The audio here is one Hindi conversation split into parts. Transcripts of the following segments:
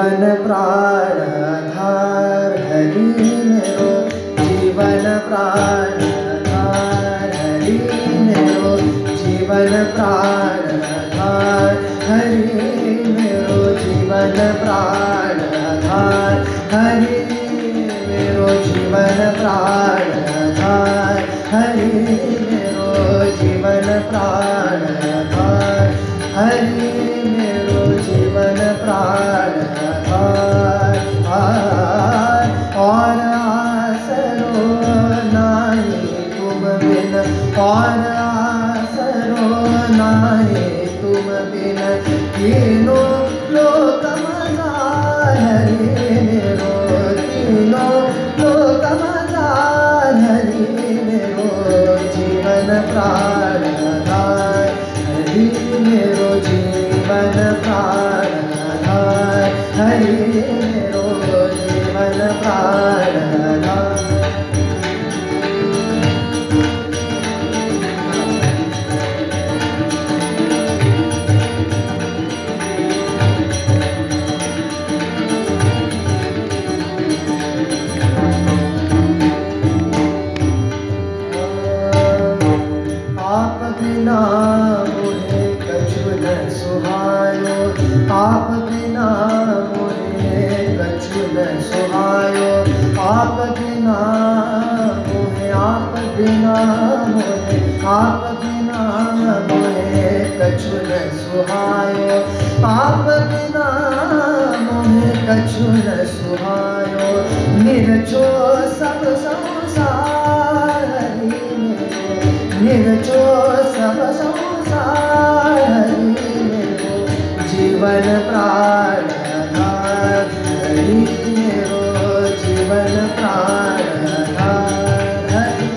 जीवन प्राण आधार हरि मेरो जीवन प्राण आधार हरि मेरो जीवन प्राण आधार हरि मेरो जीवन प्राण आधार हरि मेरो जीवन प्राण आधार हरि मेरो जीवन प्राण आधार हरि मेरो जीवन प्राण आधार और आसरो नाहि तुम बिन और आसरो नाहि तुम बिन तीनों लोक मजार हरि मेरो तीनों लोक मजार हरि मेरो जीवन प्राण आधार हरि मेरो जीवन प्राण आधार हरि मेरो जीवन प्राण आधार आप बिना मोहे कछु न सुहायो आप बिना मोहे कछु न सुहायो आप बिना मोहे आप बिना मोहे आप बिना मोहे कछु न सुहायो आप बिना मोहे कछु न सुहायो निरछो सब संसार हरि निरछो सब संसार हरि मेरो जीवन प्राण आधार हरि मेरो जीवन प्राण आधार हरि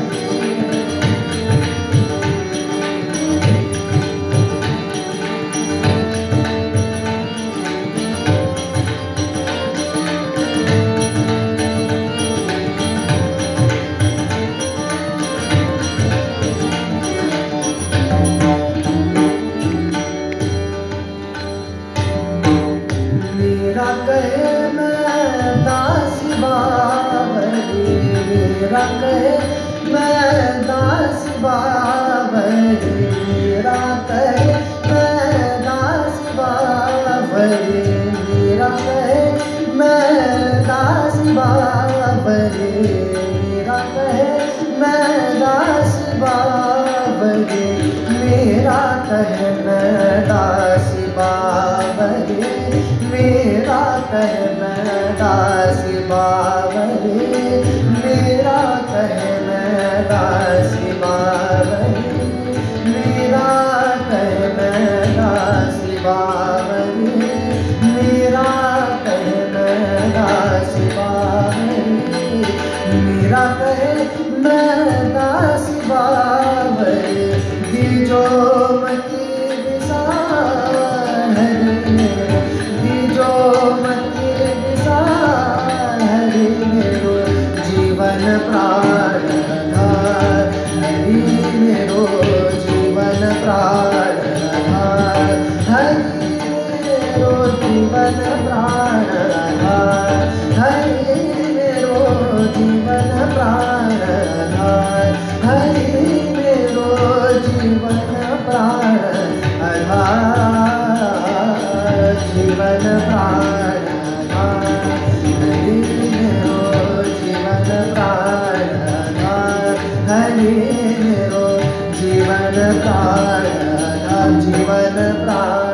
मेरा कहे मैं दासी बावरी मेरा कहे मैं दासी बावरी मेरा कहे मैं दासी बावरी मेरा कहे मैं दासी बावरी मेरा कहे मैं दासी बावरी मेरा कहे मैं दासी बावरी मेरा कह मैं दासी बावरी मेरा कह मैं दासी बावरी मेरा कह मैं दासी बावरी मेरा कह मैं दासी बावरी मेरा कह मैं दासी बावरी दीजो मती विसार हरि मेरो दीजो मती विसार हरि मेरो जीवन प्राण आधार हरि मेरो जीवन प्राण आधार हरि मेरो जीवन प्राण आधार हरि मेरो जीवन प्राण आधार हरि मेरो जीवन प्राण आधार जीवन प्राण आधार हरि मेरो जीवन प्राण आधार हरि मेरो जीवन प्राण आधार जीवन प्राण